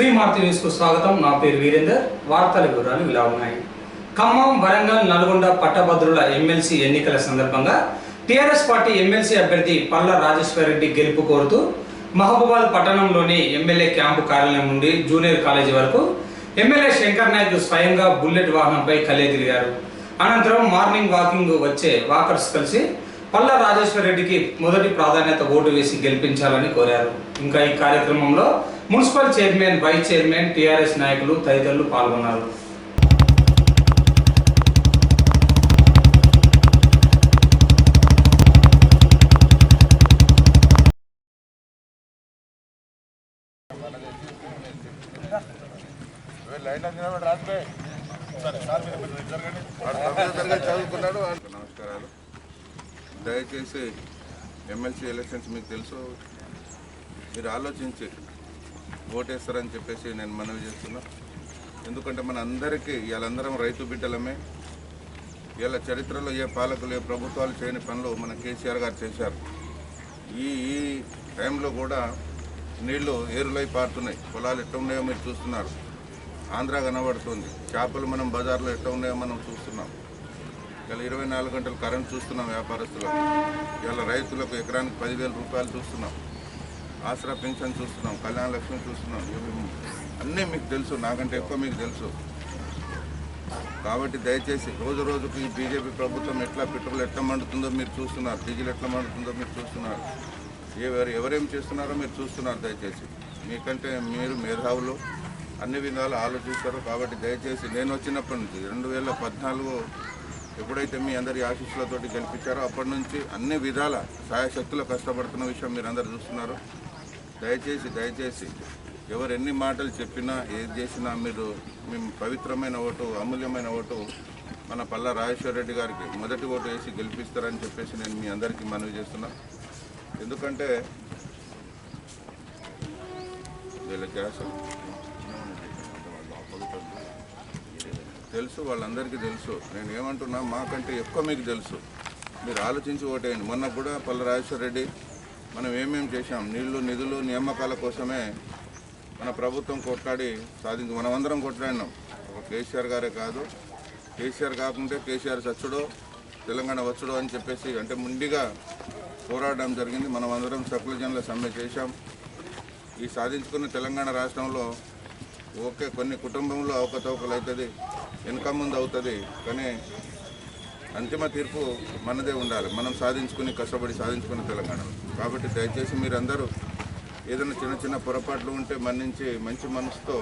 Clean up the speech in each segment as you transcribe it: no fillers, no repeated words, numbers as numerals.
శ్రీమార్తి news కు స్వాగతం। నా పేరు వీరేందర్। వార్తల వివరాలు ఇలా ఉన్నాయి। ఖమ్మం, వరంగల్, నల్గొండ పట్టభద్రుల ఎమ్మెల్సీ ఎన్నికల సందర్భంగా టీఆర్ఎస్ పార్టీ ఎమ్మెల్సీ అభ్యర్థి పల్ల రాజేశ్వర్ రెడ్డి గెలుపు కోరుతూ మహబూబాబాద్ పట్టణంలోని ఎమ్మెల్యే క్యాంపు కార్యాలయం నుండి జూనియర్ కాలేజీ వరకు ఎమ్మెల్యే శంకర్ నాయక్ స్వయంగా బుల్లెట్ వాహనంపై కలే తిరిగారు। అనంతరం మార్నింగ్ వాకింగ్ వచ్చే వాకర్స్ కలిసి పల్ల రాజేశ్వర్ రెడ్డికి మొదటి ప్రాధాన్యత ఓటు వేసి గెలిపించాలని కోరారు। ఇంకా ఈ కార్యక్రమంలో municipal chairman, vice chairman, TRS నాయకులు తదితరులు పాల్గొన్నారు। నమస్కారాలు। దయచేసి ఎమ్మెల్సీ ఎలక్షన్స్ మీకు తెలుసు, మీరు ఆలోచించి ఓటేస్తారని చెప్పేసి నేను మనవి చేస్తున్నా। ఎందుకంటే మన అందరికీ వీళ్ళందరం రైతు బిడ్డలమే। వీళ్ళ చరిత్రలో ఏ పాలకులు, ఏ ప్రభుత్వాలు చేయని పనులు మన కేసీఆర్ గారు చేశారు। ఈ టైంలో కూడా నీళ్లు ఏరులై పారుతున్నాయి, పొలాలు ఎట్లా ఉన్నాయో మీరు చూస్తున్నారు। ఆంధ్ర కనబడుతుంది, చేపలు మనం బజార్లో ఎట్లా ఉన్నాయో మనం చూస్తున్నాం। ఇలా 24 గంటలు కరెంట్ చూస్తున్నాం వ్యాపారస్తులకు, ఇలా రైతులకు ఎకరానికి 10,000 రూపాయలు చూస్తున్నాం, ఆసరా పెన్షన్ చూస్తున్నాం, కళ్యాణ లక్ష్మి చూస్తున్నాం। అన్నీ మీకు తెలుసు, నాకంటే ఎక్కువ మీకు తెలుసు। కాబట్టి దయచేసి రోజు రోజుకు ఈ బీజేపీ ప్రభుత్వం ఎట్లా పెట్రోల్ ఎట్లా మండుతుందో మీరు చూస్తున్నారు, డీజిల్ ఎట్లా మండుతుందో మీరు చూస్తున్నారు, ఎవరేం చేస్తున్నారో మీరు చూస్తున్నారు। దయచేసి మీకంటే మీరు మేధావులు, అన్ని విధాలు ఆలోచిస్తారు। కాబట్టి దయచేసి నేను వచ్చినప్పటి నుంచి 2014 ఎప్పుడైతే మీ అందరి ఆశీస్సులతోటి గెలిపించారో అప్పటి నుంచి అన్ని విధాల సాయశక్తులు కష్టపడుతున్న విషయం మీరు అందరు చూస్తున్నారు। దయచేసి ఎవరు ఎన్ని మాటలు చెప్పినా, ఏది చేసినా మీరు మేము పవిత్రమైన ఓటు, అమూల్యమైన ఓటు మన పల్ల రాజేశ్వర్ రెడ్డి గారికి మొదటి ఓటు వేసి గెలిపిస్తారని చెప్పేసి నేను మీ అందరికీ మనవి చేస్తున్నా। ఎందుకంటే వీళ్ళకి అసలు తెలుసు, వాళ్ళందరికీ తెలుసు। నేను ఏమంటున్నా, మాకంటే ఎక్కువ మీకు తెలుసు, మీరు ఆలోచించి ఓటేయండి। మొన్న కూడా పల్ల రాజేశ్వర్ రెడ్డి మనం ఏమేమి చేశాం, నీళ్లు, నిధులు, నియామకాల కోసమే మన ప్రభుత్వం కొట్లాడి సాధించి మనమందరం కొట్లాడినాం। ఒక కేసీఆర్ గారే కాదు, కేసీఆర్ కాకుంటే కేసీఆర్ చచ్చుడో తెలంగాణ వచ్చుడో అని చెప్పేసి అంటే ముండిగా పోరాడడం జరిగింది। మనం అందరం సకల జనుల సమ్మె చేశాం। ఈ సాధించుకున్న తెలంగాణ రాష్ట్రంలో ఓకే కొన్ని కుటుంబంలో అవకతవకలు అవుతుంది, వెనుక ముందు అవుతుంది, కానీ అంతిమ తీర్పు మనదే ఉండాలి, మనం కష్టపడి సాధించుకున్న తెలంగాణ। కాబట్టి దయచేసి మీరందరూ ఏదైనా చిన్న చిన్న పొరపాట్లు ఉంటే మన్నించి మంచి మనసుతో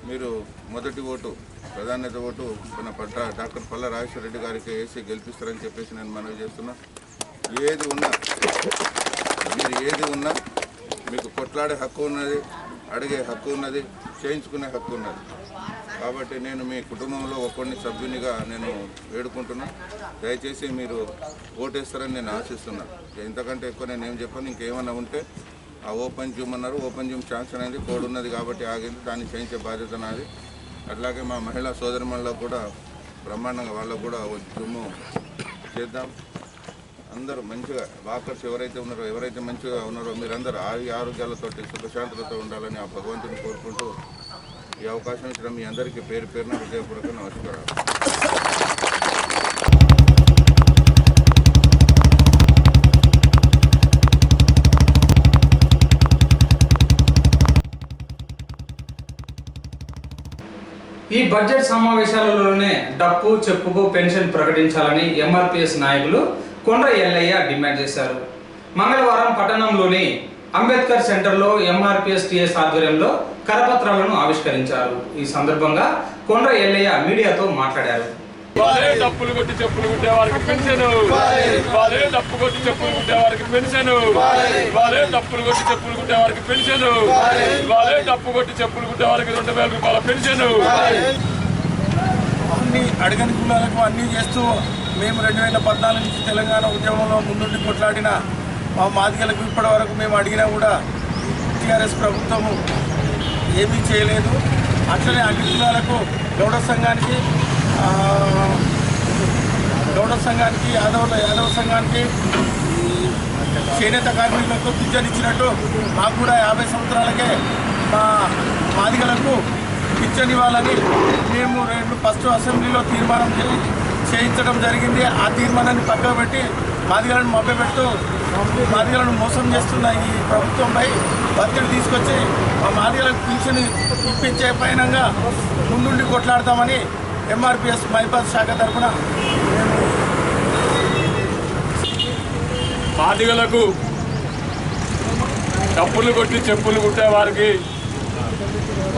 మీరు మొదటి ఓటు, ప్రాధాన్యత ఓటు మన డాక్టర్ పల్ల రాజేశ్వర్ రెడ్డి గారికి వేసి గెలిపిస్తారని చెప్పేసి నేను మనవి చేస్తున్నా। ఏది ఉన్నా మీకు కొట్లాడే హక్కు ఉన్నది, అడిగే హక్కు ఉన్నది, చేయించుకునే హక్కు ఉన్నది। కాబట్టి నేను మీ కుటుంబంలో ఒక్కొన్ని సభ్యునిగా నేను వేడుకుంటున్నా, దయచేసి మీరు ఓటేస్తారని నేను ఆశిస్తున్నా। ఇంతకంటే ఎక్కువ నేను ఏం చెప్పాను, ఇంకేమన్నా ఉంటే ఆ ఓపెన్ జిమ్ అన్నారు, ఓపెన్ జిమ్ శాంక్షన్ అనేది కోడ్ ఉన్నది కాబట్టి ఆగింది, దాన్ని చేయించే బాధ్యత నాది। అట్లాగే మా మహిళా సోదరిమణులకు కూడా బ్రహ్మాండంగా వాళ్ళకు కూడా జిమ్ చేద్దాం। అందరూ మంచిగా వాకర్స్ ఎవరైతే మంచిగా ఉన్నారో మీరందరూ ఆరోగ్యాలతోటి సుఖశాంతులతో ఉండాలని ఆ భగవంతుని కోరుకుంటూ ఈ అవకాశం ఇచ్చిన మీ అందరికీ పేరు పేరున హృదయపూర్వక నమస్కారాలు। ఈ బడ్జెట్ సమావేశాలలోనే డప్పు చెప్పుకు పెన్షన్ ప్రకటించాలని ఎంఆర్పీఎస్ నాయకులు కొండ్ర ఎల్లయ్య డిమాండ్ చేశారు। మంగళవారం పట్టణంలోని అంబేద్కర్ సెంటర్లో ఎంఆర్పీఎస్ టీఎస్ ఆధ్వర్యంలో కరపత్రాలను ఆవిష్కరించారు। ఈ సందర్భంగా కొండ్ర ఎల్లయ్య మీడియాతో మాట్లాడారు। డప్పులు కొట్టి చెప్పులు కుట్టే వారికి పెన్షన్, డప్పు కొట్టి చెప్పులు కుట్టే వారికి పెన్షన్, డప్పులు కొట్టి చెప్పులు కుట్టే వారికి పెన్షన్, డప్పు కొట్టి చెప్పులు కుట్టే వారికి 2,000 రూపాయల పెన్షన్। అన్ని అడగని కులాలకు అన్నీ చేస్తూ మేము 2014 నుంచి తెలంగాణ ఉద్యమంలో ముందుండి కొట్లాడిన మా మాదిగలకు ఇప్పటి వరకు మేము అడిగినా కూడా టీఆర్ఎస్ ప్రభుత్వము ఏమీ చేయలేదు। అట్లనే అన్ని కులాలకు గౌడ సంఘానికి యాదవ సంఘానికి చేనేత కార్మికులకు పింఛన్ ఇచ్చినట్టు మాకు కూడా 50 సంవత్సరాలకే మా మాదిగలకు పింఛన్ ఇవ్వాలని మేము ఫస్ట్ అసెంబ్లీలో తీర్మానం చేయించడం జరిగింది. ఆ తీర్మానాన్ని పక్కకు పెట్టి మాదిగలను మభ్యపెడుతూ మాదిగలను మోసం చేస్తున్న ఈ ప్రభుత్వంపై ఒత్తిడి తీసుకొచ్చి మా మాదిగలకు పింఛన్ ఇప్పించే పైనంగా ముందుండి కొట్లాడతామని ఎంఆర్పిఎస్ మైపాద్ శాఖ తరఫున మాదిగలకు డప్పులు కొట్టి చెప్పులు కుట్టే వారికి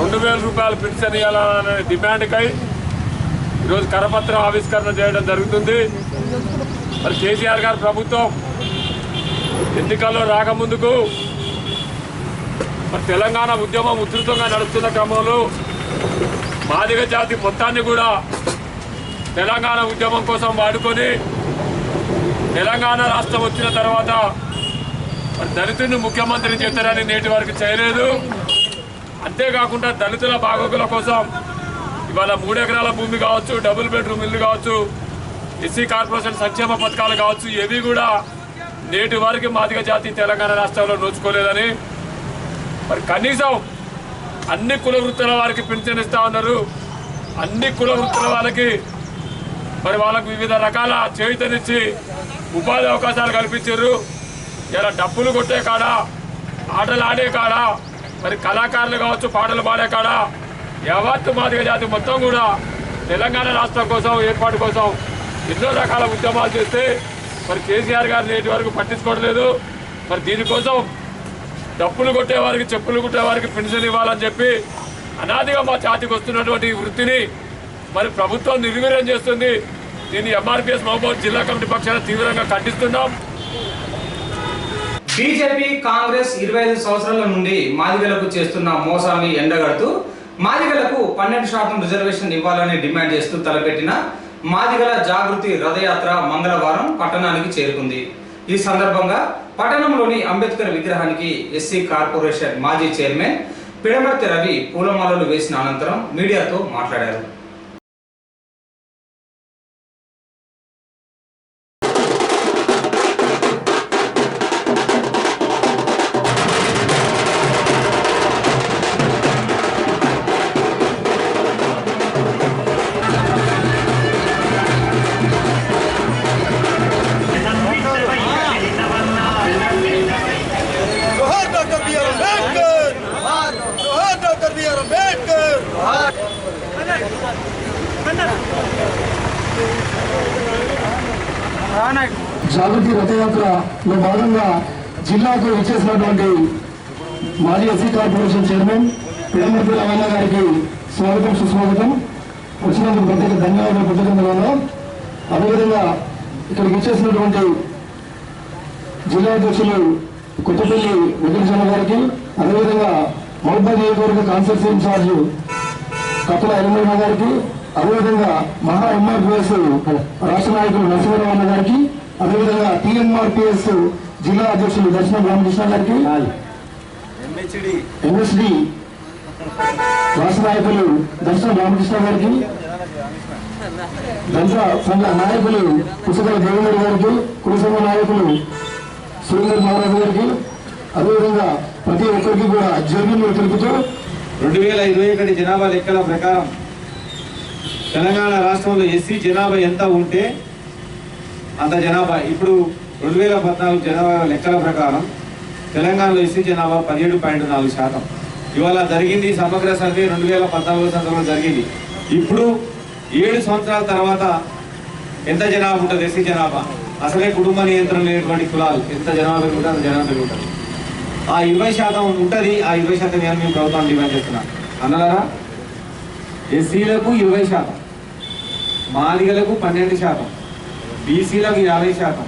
2000 రూపాయలు పింఛన్ ఇవ్వాలనే డిమాండ్కై ఈరోజు కరపత్రం ఆవిష్కరణ చేయడం జరుగుతుంది. మరి కేసీఆర్ గారి ప్రభుత్వం ఎన్నికల్లో రాకముందుకు మరి తెలంగాణ ఉద్యమం ఉధృతంగా నడుస్తున్న క్రమంలో మాదిగ జాతి మొత్తాన్ని కూడా తెలంగాణ ఉద్యమం కోసం వాడుకొని తెలంగాణ రాష్ట్రం వచ్చిన తర్వాత మరి దళితుడిని ముఖ్యమంత్రిని చేస్తారని నేటి వరకు చేయలేదు. అంతేకాకుండా దళితుల బాగోగుల కోసం ఇవాళ 3 ఎకరాల భూమి కావచ్చు, డబుల్ బెడ్రూమ్ ఇల్లు కావచ్చు, ఎస్సీ కార్పొరేషన్ సంక్షేమ పథకాలు కావచ్చు, ఏవి కూడా నేటి వరకు మాదిగ జాతి తెలంగాణ రాష్ట్రంలో నోచుకోలేదని మరి కనీసం అన్ని కుల వృత్తుల వారికి పింఛన్ ఇస్తా ఉన్నారు. అన్ని కుల వృత్తుల వాళ్ళకి మరి వాళ్ళకు వివిధ రకాల చేయూతనిచ్చి ఉపాధి అవకాశాలు కల్పించారు. ఇలా డప్పులు కొట్టే కాడ, ఆటలు ఆడే కాడ, మరి కళాకారులు కావచ్చు, పాటలు పాడే కాడ యావత్తు మాదిగ జాతి మొత్తం కూడా తెలంగాణ రాష్ట్రం కోసం, ఏర్పాటు కోసం ఎన్నో రకాల ఉద్యమాలు చేస్తే మరి కేసీఆర్ గారు నేటి వరకు పట్టించుకోవట్లేదు. మరి దీనికోసం డప్పులు కొట్టే వారికి, చెప్పులు కుట్టే వారికి పెన్షన్ ఇవ్వాలని చెప్పి అనాదిగా మా జాతికి వస్తున్నటువంటి వృత్తిని మరి ప్రభుత్వం నిర్వీర్యం చేస్తుంది. దీన్ని ఎంఆర్పిఎస్ మహబూబ్ జిల్లా కమిటీ పక్షాన తీవ్రంగా ఖండిస్తున్నాం. బీజేపీ కాంగ్రెస్ 25 సంవత్సరాల నుండి మాదిగలకు చేస్తున్న మోసాన్ని ఎండగడుతూ మాదిగలకు 12% రిజర్వేషన్ ఇవ్వాలని డిమాండ్ చేస్తూ తలపెట్టిన మాదిగల జాగృతి రథయాత్ర మంగళవారం పట్టణానికి చేరుకుంది. ఈ సందర్భంగా పట్టణంలోని అంబేద్కర్ విగ్రహానికి ఎస్సీ కార్పొరేషన్ మాజీ చైర్మన్ పిడమర్తి రవి పూలమాలలు వేసిన అనంతరం మీడియాతో మాట్లాడారు. జాగృతి రథయాత్రలో భాగంగా జిల్లాకు వచ్చేసినటువంటి మాజీ ఎస్సీ కార్పొరేషన్ చైర్మన్ పిడమర్తి రవణ గారికి స్వాగతం, సుస్వాగతం. వచ్చినందుకు ప్రత్యేక ధన్యవాదాలు కృతజ్ఞతలు. అదేవిధంగా ఇక్కడికి వచ్చేసినటువంటి జిల్లా అధ్యక్షులు కొత్తపల్లి వెంకటేశ్వర గారికి, అదేవిధంగా మహబూబాబాద్ నియోజకవర్గ కాన్స్టిట్యూన్సీ ఇన్ఛార్జ్ కప్పల ఎల్లమ్మ గారికి, అదేవిధంగా మహా ఎంఆర్పిఎస్ రాష్ట్ర నాయకులు నరసింహరావు అన్న గారికి, అదేవిధంగా టీఎంఆర్పిఎస్ జిల్లా అధ్యక్షులు దర్శనం రామకృష్ణ గారికి, ఎంఎస్డి రాష్ట్ర నాయకులు దర్శనం రామకృష్ణ గారికి, దళిత సంఘ నాయకులు పుస్తకాల దేవేంద్ర గారికి, కుల సంఘ నాయకులు సురేంద్ర మహారాజు గారికి, అదేవిధంగా ప్రతి ఒక్కరికి కూడా జైలు తెలుపుతూ 2021 జనాభా లెక్కల ప్రకారం తెలంగాణ రాష్ట్రంలో ఎస్సీ జనాభా ఎంత ఉంటే అంత జనాభా. ఇప్పుడు 2014 జనాభా లెక్కల ప్రకారం తెలంగాణలో ఎస్సీ జనాభా 17.4%. ఇవాళ జరిగింది సమగ్ర సర్వే 2014 సంవత్సరంలో జరిగింది. ఇప్పుడు 7 సంవత్సరాల తర్వాత ఎంత జనాభా ఉంటుంది ఎస్సీ జనాభా? అసలే కుటుంబ నియంత్రణ లేనటువంటి కులాలు ఎంత జనాభా పెరుగుతుంది అంత జనాభా పెరుగుతుంది. ఆ 20% ఉంటుంది. ఆ 20% నేను మేము ప్రభుత్వాన్ని డిమాండ్ చేస్తున్నాం. అన్నలారా, ఎస్సీలకు 20%, మాదిగలకు 12%, బీసీలకు 50%,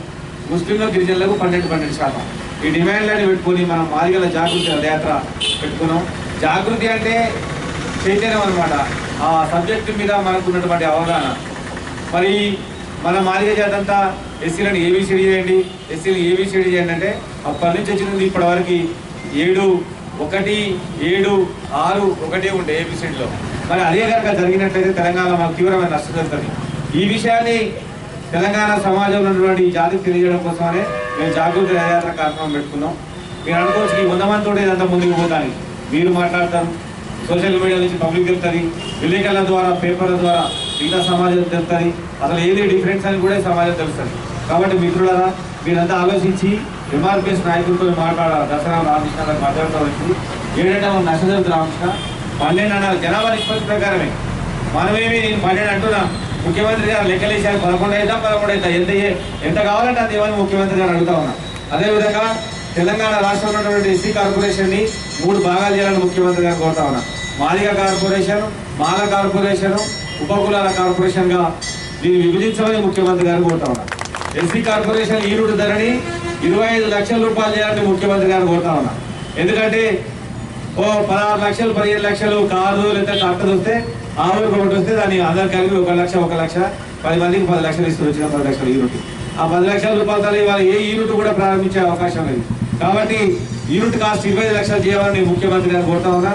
ముస్లింల గిరిజనులకు 12%. ఈ డిమాండ్లని పెట్టుకొని మనం మాదిగల జాగృతి రథయాత్ర పెట్టుకున్నాం. జాగృతి అంటే చైతన్యం అనమాట. ఆ సబ్జెక్టు మీద మనకు ఉన్నటువంటి అవగాహన. మరి మన మాదిగ జాతి అంతా ఎస్సీలను ఏబీసీడీ చేయండి, ఎస్సీలను ఏబీసీడీ చేయండి అంటే అప్పటి నుంచి వచ్చింది ఇప్పటి వరకు 7, 1, 7, 6 ఒకటే ఉండే ఏబీసీడీలో. మరి అదే కనుక జరిగినట్లయితే తెలంగాణ మనకు తీవ్రమైన నష్టం జరుగుతుంది. ఈ విషయాన్ని తెలంగాణ సమాజంలో ఉన్నటువంటి జాతికి తెలియజేయడం కోసమనే మేము జాగృతి రథయాత్ర కార్యక్రమం పెట్టుకున్నాం. మీరు అనుకోవచ్చు ఈ 100 మందితో ఇదంతా ముందుకు పోతాను. మీరు మాట్లాడతారు, సోషల్ మీడియా నుంచి పబ్లిక్ తెలుస్తుంది, విలేకరుల ద్వారా పేపర్ల ద్వారా మిగతా సమాజం తెలుస్తుంది, అసలు ఏది డిఫరెన్స్ అని కూడా సమాజం తెలుస్తుంది. కాబట్టి మిత్రులారా మీరంతా ఆలోచించి ఎంఆర్పిఎస్ నాయకులతో మాట్లాడాలి. దసరా రామకృష్ణ గారు మాట్లాడుతూ వచ్చింది ఏంటంటే మనం నష్టజరుగుతు రామకృష్ణ 12 అన్నారు జనాభా నిష్పత్తి ప్రకారమే. మనమేమి నేను 12 అంటున్నా, ముఖ్యమంత్రి గారు లెక్కలేసారు 11 అవుతా ఎంత కావాలంటే అది ఏమని ముఖ్యమంత్రి గారు అడుగుతా ఉన్నా. అదేవిధంగా తెలంగాణ రాష్ట్రంలో ఉన్నటువంటి ఎస్సీ కార్పొరేషన్ని 3 భాగాలు చేయాలని ముఖ్యమంత్రి గారు కోరుతా ఉన్నా. మాదిగ కార్పొరేషన్, మాల కార్పొరేషన్, ఉపకులాల కార్పొరేషన్గా దీన్ని విభజించమని ముఖ్యమంత్రి గారు కోరుతా ఉన్నా. ఎస్సీ కార్పొరేషన్ యూనిట్ ధరని 25 లక్షల రూపాయలు చేయాలని ముఖ్యమంత్రి గారు కోరుతా ఉన్నా. ఎందుకంటే 16 లక్షలు 15 లక్షలు కారు లేదా ట్రాక్టర్ వస్తే ఆ ఊరికి ఒకటి వస్తే దాన్ని అందరు కలిపి 1 లక్ష 10 మందికి 10 లక్షలు ఇస్తూ వచ్చిన 10 లక్షల యూనిట్. ఆ 10 లక్షల రూపాయలతో ఇవాళ ఏ యూనిట్ కూడా ప్రారంభించే అవకాశం లేదు. కాబట్టి యూనిట్ కాస్ట్ 25 లక్షలు చేయాలని ముఖ్యమంత్రి గారు కోరుతా ఉన్నా.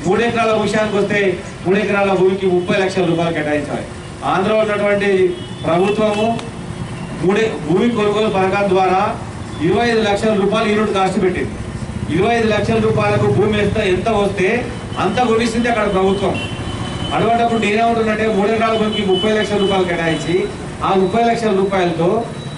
3 ఎకరాల విషయానికి వస్తే 3 ఎకరాల భూమికి 30 లక్షల రూపాయలు కేటాయించాలి. ఆంధ్రలో ఉన్నటువంటి ప్రభుత్వము భూమి కొనుగోలు పథకం ద్వారా 25 లక్షల రూపాయలు యూనిట్ కాస్ట్ పెట్టింది. 25 లక్షల రూపాయలకు భూమి ఎంత వస్తే అంత కొనిస్తుంది అక్కడ ప్రభుత్వం. అటువంటిప్పుడు నేనేమంటున్నట్టే 3 ఎకరాల భూమికి 30 లక్షల రూపాయలు కేటాయించి ఆ 30 లక్షల రూపాయలతో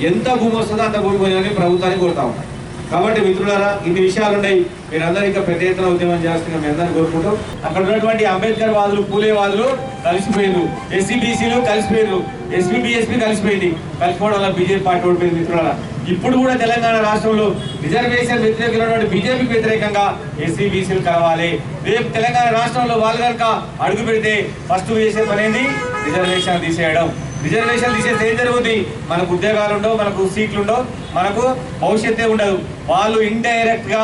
ఎంత భూమి వస్తుందో అంత భూమి కొనియని ప్రభుత్వాన్ని కోరుతా ఉంటాం. కాబట్టి మిత్రులారా ఇన్ని విషయాలు ఉన్నాయి. మీరందరూ ఇంకా పెద్ద ఎత్తున ఉద్యమం చేస్తున్నా మీ అందరినీ కోరుకుంటూ అక్కడ ఉన్నటువంటి అంబేద్కర్ వాదులు, పూలే వాదులు కలిసిపోయారు, ఎస్సీ బీసీలు కలిసిపోయారు, ఎస్పీ బీఎస్పీ కలిసిపోయింది. కలిసిపోవడం వల్ల బీజేపీ పార్టీ ఓడిపోయింది. మిత్రులారా ఇప్పుడు కూడా తెలంగాణ రాష్ట్రంలో రిజర్వేషన్ వ్యతిరేకులైనటువంటి బీజేపీకి వ్యతిరేకంగా ఎస్సీ బీసీలు కలవాలి. రేపు తెలంగాణ రాష్ట్రంలో వాళ్ళు కనుక అడుగు పెడితే ఫస్ట్ చేసే పని ఏంది? రిజర్వేషన్ తీసేయడం. రిజర్వేషన్ తీసేస్తే ఏం జరుగుతుంది? మనకు ఉద్యోగాలు ఉండవు, మనకు సీట్లు ఉండవు, మనకు భవిష్యత్తే ఉండదు. వాళ్ళు ఇండైరెక్ట్ గా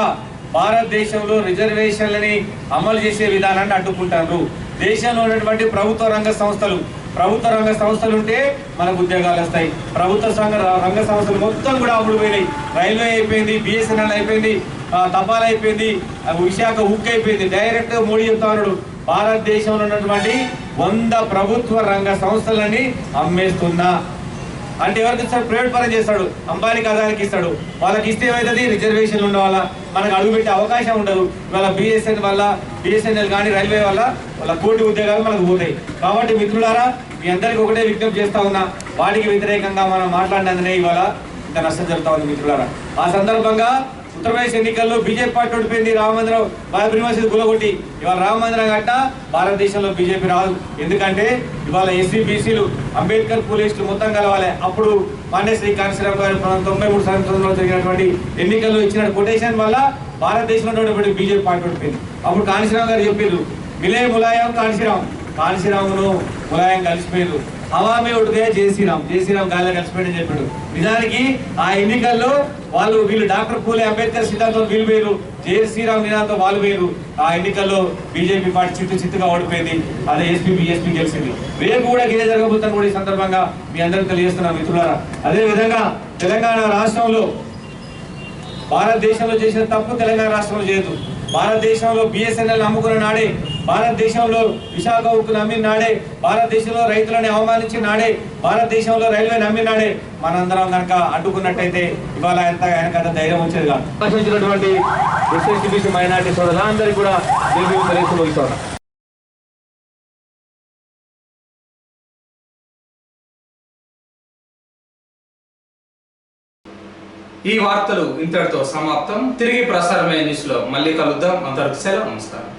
భారతదేశంలో రిజర్వేషన్లని అమలు చేసే విధానాన్ని అడ్డుకుంటారు. దేశంలో ఉన్నటువంటి ప్రభుత్వ రంగ సంస్థలు ఉంటే మనకు ఉద్యోగాలు వస్తాయి. ప్రభుత్వ రంగ సంస్థలు మొత్తం కూడా అమ్ముడు పోయినాయి. రైల్వే అయిపోయింది, బిఎస్ఎన్ఎల్ అయిపోయింది, తపాలా అయిపోయింది, విశాఖ ఉక్కు అయిపోయింది. డైరెక్ట్ మోడీ చెప్తా ఉన్నాడు భారతదేశంలో ఉన్నటువంటి 100 ప్రభుత్వ రంగ సంస్థలని అమ్మేస్తున్నా అంటే ఎవరికి ఇస్తాడు? ప్రైవేట్ పరం చేస్తాడు, అంబానీకి అదానికి ఇస్తాడు. వాళ్ళకి ఇస్తే ఏమవుతుంది? రిజర్వేషన్లు ఉండడం వల్ల మనకు అడుగుపెట్టే అవకాశం ఉండదు. ఇవాళ బిఎస్ఎన్ఎల్ కానీ రైల్వే వల్ల వాళ్ళ కోటి ఉద్యోగాలు మనకు పోతాయి. కాబట్టి మిత్రులారా మీ అందరికీ ఒకటే విజ్ఞప్తి చేస్తా ఉన్నా, వాటికి వ్యతిరేకంగా మనం మాట్లాడినందునే ఇవాళ ఇంత నష్టం జరుగుతా ఉంది. మిత్రులారా ఆ సందర్భంగా ఉత్తరప్రదేశ్ ఎన్నికల్లో బీజేపీ పార్టీ ఓడిపోయింది. రామమందిరం బాబరీ మసీదు కూలగొట్టి ఇవాళ రామమందిరం కట్టినా భారతదేశంలో బీజేపీ రాదు. ఎందుకంటే ఇవాళ ఎస్సీ బీసీలు అంబేద్కర్ పూలిస్టులు మొత్తం కలవాలి. అప్పుడు మాన్యశ్రీ కాంశీరామ్ గారు 93 సంవత్సరంలో జరిగినటువంటి ఎన్నికల్లో ఇచ్చిన కొటేషన్ వల్ల భారతదేశంలో ఉన్నటువంటి బీజేపీ పార్టీ ఓడిపోయింది. అప్పుడు కాంశీరామ్ గారు చెప్పారు మిలే ములాయం కాంశీరామును ములాయం కలిసిపోయారు. హవామే ఉడితే జయశ్రీరామ్ గాలిలో కలిసిపోయాడని చెప్పాడు. నిజానికి ఆ ఎన్నికల్లో వీళ్ళు డాక్టర్ పూలే అంబేద్కర్ సిద్ధాంతం వీళ్ళు పోయారు, జయశ్రీరామ్ నినాదంతో వాళ్ళు పోయారు. ఆ ఎన్నికల్లో బీజేపీ పార్టీ చిత్తుగా ఓడిపోయింది. అదే ఎస్పీ గెలిచింది. రేపు కూడా ఇదే జరగబోతుందని కూడా ఈ సందర్భంగా మీ అందరికీ తెలియజేస్తున్నా మిత్రులారా. అదే విధంగా తెలంగాణ రాష్ట్రంలో భారతదేశంలో చేసిన తప్పు తెలంగాణ రాష్ట్రంలో చేయదు. భారతదేశంలో బిఎస్ఎన్ఎల్ నమ్ముకున్న నాడే, భారతదేశంలో విశాఖ ఉక్కు నమ్మిన నాడే, భారతదేశంలో రైతులని అవమానించిన నాడే, భారతదేశంలో రైల్వే నమ్మిన నాడే మనందరం కనుక అడ్డుకున్నట్టయితే ఇవాళ ఆయనకంత ధైర్యం వచ్చేది కాదు. ఆశించినటువంటి ఎస్సీ బీసీ మైనారిటీ సోదరులందరికీ కూడా తెలియజేస్తున్నారు. ఈ వార్తలు ఇంతటితో సమాప్తం. తిరిగి ప్రసారమయ్యే న్యూస్ లో మళ్ళీ కలుద్దాం. అంతవరకు సెలవు, నమస్కారం.